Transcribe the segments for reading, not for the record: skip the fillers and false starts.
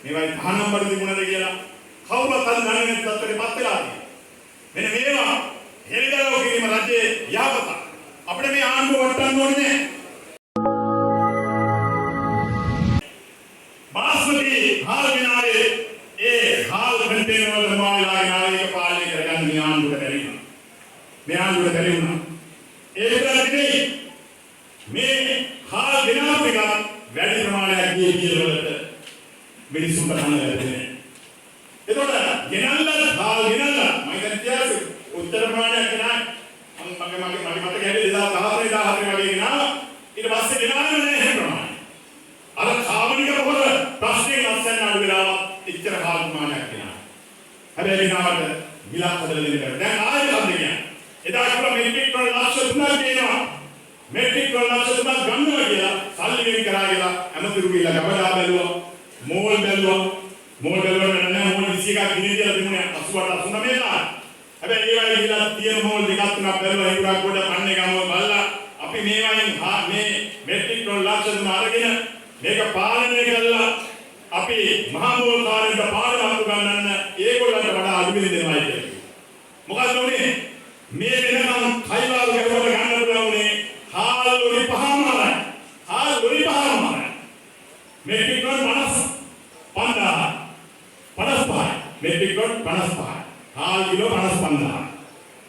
මේවයි තහනම් බඩු තිබුණද කියලා කවුරුත් අද දන්නේ නැති තත්ත්වෙට පත් වෙලා තියෙනවා. මෙන්න මේවා හෙළිදරව් කිරීම රජයේ යාපත. අපිට මේ ආණ්ඩුව වටන්න ඕනේ නැහැ. बासमती हाल गिनारे हाल कंटेनर वल धमाला गिनारे के पालने करगन मियान गुड करीना वितरणे මේ हाल गिनारे का වැඩි ප්‍රමාණයක් ගේ වලට මිනිසුන් බලන්න ලැබෙන්නේ. ඒතකොට ගෙනල්ලා हाल ගෙනල්ලා මම ඉතින් උත්තර ප්‍රමාණයක් ගෙනා මගේ මතක හැදේ 2014 වගේ ගෙනා ඊට පස්සේ ගෙනාවේ නැහැ එහෙම ප්‍රමාණයක්. අර කාමනික පොර ප්‍රශ්නේ නැස්සන් අඩු වෙලා ඉච්චර කාල ප්‍රමාණයක් වෙනවා. හැබැයි නාවට මිලක් හදලා දෙන්න බැහැ. දැන් ආයෙත් හදන්නේ. එදා කිව්වා මෙට්‍රික් ටන් ලක්ෂ 3ක් දෙනවා. මෙට්‍රික් ටන් ලක්ෂ 3ක් ගන්නවා කියලා සල්ලි වෙන් කරා කියලා අමතුරු කියලා ගබඩා බැලුවා. මෝල් බැලුවා. මෝල් බැලුවා නෑ මෝල් 21ක් ගිනි කියලා තිබුණේ 88 89 ලා. හැබැයි ඒ වගේ ගිහලා තියෙන මෝල් දෙකක් තුනක් බැලුවා හිතුරක් කොට පන්නේ ගමව බලලා අපි මේ වයින් මේ මෙට්‍රික් ටන් ලක්ෂ 3 අරගෙන මේක පාලනය කළා අපි මහා මූලකාරයන්ට පාඩම අතු ගන්නන්න ඒගොල්ලන්ට වඩා අඩු වෙන දෙනවයි කියලා. මොකද උනේ මේ වෙනකම් කයිවාල් ගහවල ගන්න පුළුවන්නේ හාල් ලොරි පහමාරයි. හාල් ලොරි පහමාරයි. මෙට්‍රික් ටන් 55 මෙට්‍රික් ටන් 55 හාල් කිලෝ 55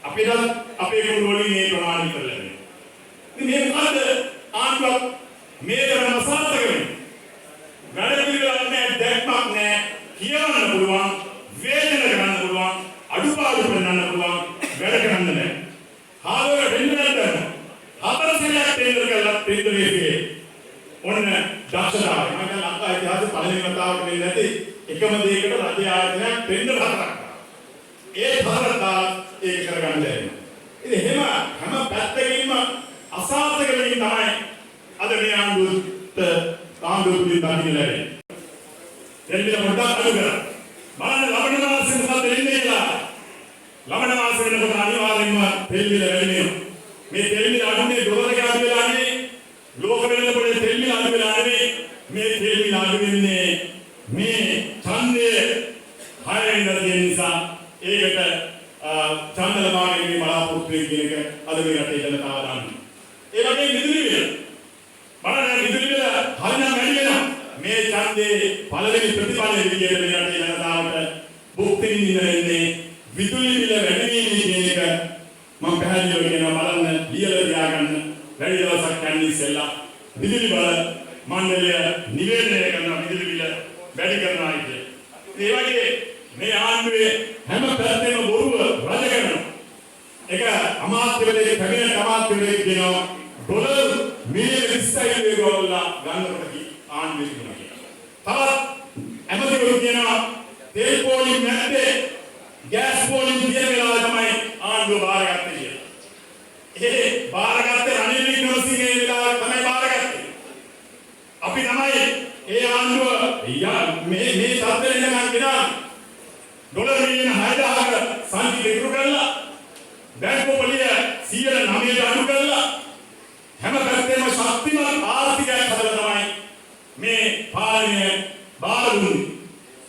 අපිට අපේ කුණු වලින් මේ ප්‍රමාණය කරලා ඉන්නේ. ඉතින් මේ මොකද ආණ්ඩුවක් මේ තරම සාර්ථක වෙන්නේ. වැඩ පිළිවෙලක් නැහැ, දැක්මක් නැහැ, කියවන්න පුළුවන්, වේදන කරන්න පුළුවන්, අඩුපාඩු පෙන්වන්න පුළුවන්, වැඩ කරන්න නැහැ. හාලවල වෙන්නට හතර සැරයක් තේරුම් කරලා තේරුමේදී ඔන්න දක්ෂතාවය. මම දැන් ලංකා ඉතිහාසයේ පළවෙනි වතාවට වෙන්නේ නැති එකම දෙයකට රජ ආයතනයක් දෙන්න හතරක්. ඒ හතරක් ඒක කරගන්න බැහැ. ඉතින් එහෙම හැම පැත්තකින්ම අසාර්ථක වෙමින් තමයි අද මේ ආණ්ඩුවට දකින්න ලැබෙන්නේ. දෙල්ලිය මොකක්ද අඩු කරා. බලන්න ලබන මාසෙ මොකද වෙන්නේ කියලා. ලබන මාසෙ වෙනකොට අනිවාර්යෙන්ම දෙල්ලිය වැඩි වෙනවා. මේ දෙල්ලිය අඩුනේ ඩොලර් එක අඩු වෙලා නේ. ලෝක වෙනකොට දෙල්ලිය අඩු වෙලා නෙමෙයි. මේ දෙල්ලිය අඩු වෙන්නේ මේ ඡන්දයේ හයින දෙන නිසා ඒකට ඡන්ද ලබාගෙන බලාපොරොත්තු වෙන එක අද මේ රටේ ජනතාව දන්නේ. ඒ වගේ විදුලි බිල බලන්න විදුලි බිල හරිනම් වැඩි වෙනවා. මේ ඡන්දේ පළවෙනි ප්‍රතිඵලය විදියට මේ රටේ ජනතාවට භුක්ති විඳින්නේ විදුලි බිල වැඩි වීම කියන එක මම පැහැදිලිව කියනවා. බලන්න ලියලා තියාගන්න. වැඩි දවසක් යන්නේ ඉස්සෙල්ලා විදුලි බල මණ්ඩලය නිවේදනය කරන විදුලි බිල වැඩි කරනවා කියන්නේ. ඒ වගේ මේ ආණ්ඩුවේ හැම පැත්තෙම බොරුව රජ කරනවා. ඒක අමාත්‍යවරයෙක් කැබිනට් අමාත්‍යවරයෙක් කියනවා ඩොලර් මිලියන 20යි වේගවල ගන්නකොට ආණ්ඩුවේ කියනවා. තවත් ඇමතිවරු කියනවා තෙල් පොලිම් නැත්තේ ගෑස් පොලිම් කියන වෙලාව තමයි ආණ්ඩුව බාරගත්තේ කියලා. ඒ බාරගත්තේ රනිල් වික්‍රමසිංහේ වෙලාව තමයි බාරගත්තේ. අපි තමයි ඒ ආණ්ඩුව මේ තත්ත්වෙ ඉඳන් ගෙනා ඩොලර් මිලියන 6000ක සංචිත ඉතුරු කරලා බැංකු පොලිය 109ට අඩු කරලා හැම පැත්තෙම ශක්තිමත් ආර්ථිකයක් හදලා තමයි මේ පාලනය බාර දුන්නේ.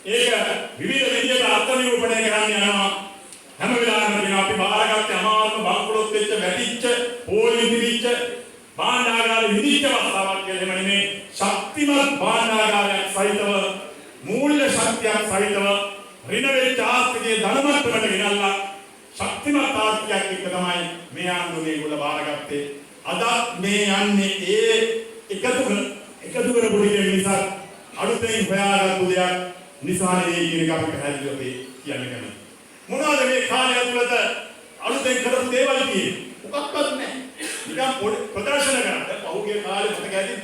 ඒක විවිධ විදිහට අර්ථ නිරූපණය කරන්න යනවා. හැම වෙලාවෙම කියන අපි බාරගත්තේ අමාරුම බංකොලොත් වෙච්ච වැටිච්ච පොලිය තිබිච්ච භාණ්ඩාගාර විනිශ්චය අවස්ථාවක් කියලා නෙමෙයි. ශක්තිමත් භාණ්ඩාගාරයක් සහිතව මූල්‍ය ශක්තියක් සහිතව ඍණ වෙච්ච ආර්ථිකයේ ධනමට්ටමට ගෙනල්ලා ශක්තිමත් ආර්ථිකයක් එක්ක තමයි මේ ආණ්ඩුව මේගොල්ලෝ බාරගත්තේ. අද මේ යන්නේ ඒ එකතු කරපු දෙයක් නිසා අලුතෙන් හොයාගත්තු දෙයක් නිසා නේ කියන එක අපිට හැදිලා කියන්නේ. මොනවාද මේ කාලය ඇතුළත අලුතෙන් කරපු දේවල් කියන්නේ? මොකක්වත් නැහැ. නිකන් ප්‍රදර්ශන කරා. දැන් පහුගිය කාලේ මතක ඇති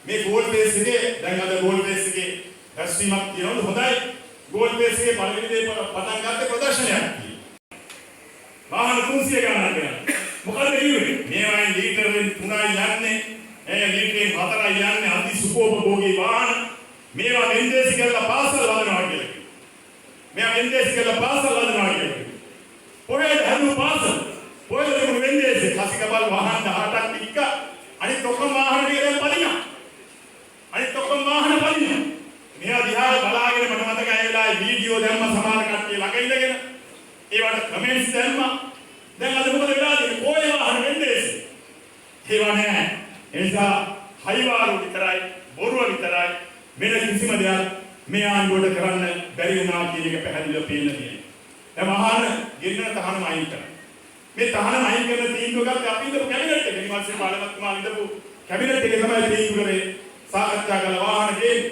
මේ ගෝල් බේස් එකේ දැන් අද ගෝල් බේස් එකේ රැස්වීමක් තියෙනවද? හොඳයි. ගෝල් බේස් එකේ පළවෙනි දේ පටන් ගන්න ප්‍රදර්ශනයක් තියෙනවා. වාහන 300 ගණන් කරනවා. මොකද කිව්වේ? මේවායින් ලීටර් 3යි යන්නේ. ලීටර් 4යි යන්නේ අති සුඛෝපභෝගී වාහන. මේවා වෙන්දේසි කරලා පාසල් වදනවා කියලා කිව්වා. මේවා වෙන්දේසි කරලා පාසල් වදනවා කියලා කිව්වා. පොරේ හදු පාසල්. පොරේ දුරු වෙන්දේසි කසිකබල් වාහන 18ක් ටික අනිත් ඔක්කොම වාහන ටික දැන් පදිනවා. අනිත් ඔක්කොම වාහන පදිනවා. මේවා දිහා බලාගෙන වීඩියෝ දැම්ම සමහර කට්ටිය ළඟ ඉඳගෙන ඒවට කමෙන්ට්ස් දැම්මා. දැන් අද මොකද වෙලා තියෙන්නේ? කොහේ වහන වෙන්නේ? ඒවා නෑ. ඒ නිසා හයිවාරු විතරයි, බොරුව විතරයි වෙන කිසිම දෙයක් මේ ආණ්ඩුවට කරන්න බැරි වුණා කියන එක පැහැදිලිව පේන්න තියෙනවා. දැන් මහාන ගෙන්නන තහනම අයින් කරා. මේ තහනම අයින් කරන තීන්දුව ගත්ත අපි ඉඳපු කැබිනට් එකේ නිවාසී පාර්ලිමේන්තුමාල ඉඳපු කැබිනට් එකේ තමයි තීන්දුව කරේ සාකච්ඡා කළ වාහන ගේන්නේ.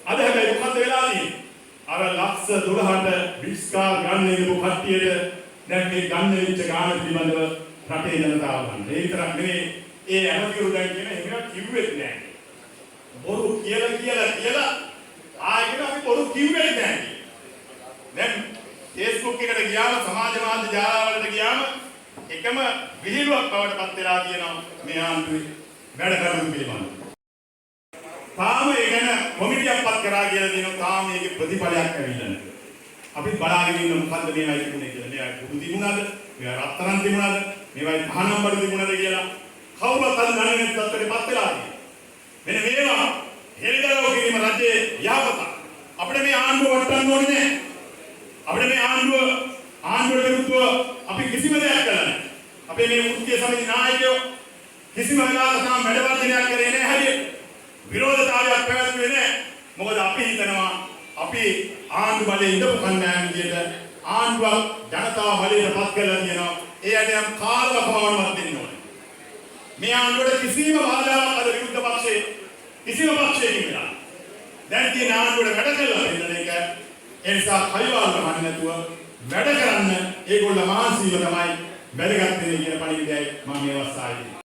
අද හැබැයි මොකද වෙලා තියෙන්නේ? අර ලක්ෂ 12ට විස්කාර ගන්න ඉඳපු කට්ටියට දැන් මේ ගන්න වෙච්ච ගාන පිළිබඳව රටේ ජනතාව ගන්න. ඒ විතරක් නෙවෙයි ඒ ඇමතිවරු දැන් කියන එහෙම කිව්වෙත් නෑ. බොරු කියලා ආයෙත් අපි බොරු කිව්වෙත් නෑ. දැන් Facebook එකට ගියාම සමාජ මාධ්‍ය ජාලවලට ගියාම එකම විහිළුවක් බවට පත් වෙලා තියෙනවා මේ ආණ්ඩුවේ වැඩ කරන පිළිබඳව. තාම ඒ ගැන කොමිටියක් පත් කරා කියලා දෙනවා. තාම මේකේ ප්‍රතිඵලයක් ඇවිල්ලා නැහැ. අපි බලාගෙන ඉන්න මොකද්ද මේවයි තිබුණේ කියලා. මේවා කුඩු තිබුණාද? මේවා රත්තරන් තිබුණාද? මේවයි තහනම් බඩු තිබුණාද කියලා කවුරුත් අද දන්නේ නැති තත්ත්වයකට පත් වෙලා තියෙනවා. මෙන්න මේවා හෙළිදරව් කිරීම රජයේ යහපත. අපිට මේ ආණ්ඩුව වටන්න ඕනේ නැහැ. අපිට මේ ආණ්ඩුවට විරුද්ධව අපි කිසිම දෙයක් කළා නැහැ. අපේ මේ වෘත්තීය සමිති නායකයෝ කිසිම වෙලාවක තාම වැඩවර්ධනයක් කරේ නැහැ හැටියට. විරෝධතාවයක් පැවැත්වුවේ නැහැ. මොකද අපි හිතනවා අපි ආණ්ඩු බලයේ ඉඳපු කණ්ඩායම් විදියට ආණ්ඩුවක් ජනතාව බලයට පත් කරලා තියෙනවා. ඒ ඇටයම් කාලවකවානුවක් දෙන්න ඕනේ. මේ ආණ්ඩුවට කිසිම බාධාවක් අද විරුද්ධ පක්ෂයේ කිසිම පක්ෂයකින් වෙලා දැන් තියෙන ආණ්ඩුවට වැඩ කළා වෙන එක. ඒ නිසා කයිවාල් ගහන්න නැතුව වැඩ කරන්න ඒගොල්ලෝ මහන්සියව තමයි වැඩ ගන්න කියන පණිවිඩයයි මම මේ අවස්ථාවේදී